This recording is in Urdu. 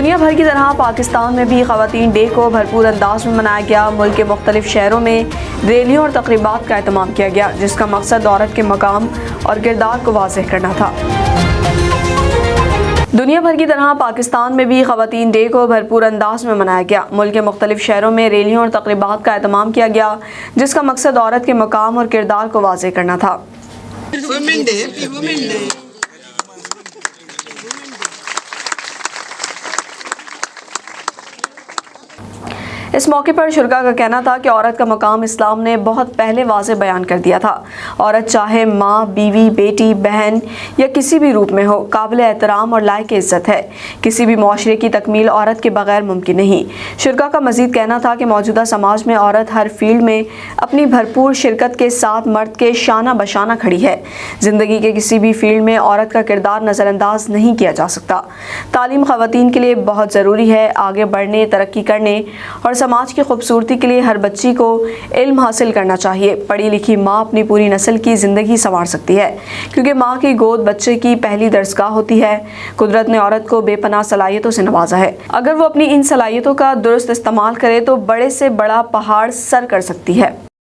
دنیا بھر کی طرح پاکستان میں بھی خواتین ڈے کو بھرپور انداز میں منایا گیا۔ ملک کے مختلف شہروں میں ریلیوں اور تقریبات کا اہتمام کیا گیا، جس کا مقصد عورت کے مقام اور کردار کو واضح کرنا تھا۔ دنیا بھر کی طرح پاکستان میں بھی خواتین ڈے کو بھرپور انداز میں منایا گیا۔ ملک کے مختلف شہروں میں ریلیوں اور تقریبات کا اہتمام کیا گیا، جس کا مقصد عورت کے مقام اور کردار کو واضح کرنا تھا۔ اس موقع پر شرکاء کا کہنا تھا کہ عورت کا مقام اسلام نے بہت پہلے واضح بیان کر دیا تھا۔ عورت چاہے ماں، بیوی، بیٹی، بہن یا کسی بھی روپ میں ہو، قابل احترام اور لائق عزت ہے۔ کسی بھی معاشرے کی تکمیل عورت کے بغیر ممکن نہیں۔ شرکاء کا مزید کہنا تھا کہ موجودہ سماج میں عورت ہر فیلڈ میں اپنی بھرپور شرکت کے ساتھ مرد کے شانہ بشانہ کھڑی ہے۔ زندگی کے کسی بھی فیلڈ میں عورت کا کردار نظر انداز نہیں کیا جا سکتا۔ تعلیم خواتین کے لیے بہت ضروری ہے۔ آگے بڑھنے، ترقی کرنے اور سماج کی خوبصورتی کے لیے ہر بچی کو علم حاصل کرنا چاہیے۔ پڑھی لکھی ماں اپنی پوری نسل کی زندگی سنوار سکتی ہے، کیونکہ ماں کی گود بچے کی پہلی درسگاہ ہوتی ہے۔ قدرت نے عورت کو بے پناہ صلاحیتوں سے نوازا ہے۔ اگر وہ اپنی ان صلاحیتوں کا درست استعمال کرے تو بڑے سے بڑا پہاڑ سر کر سکتی ہے۔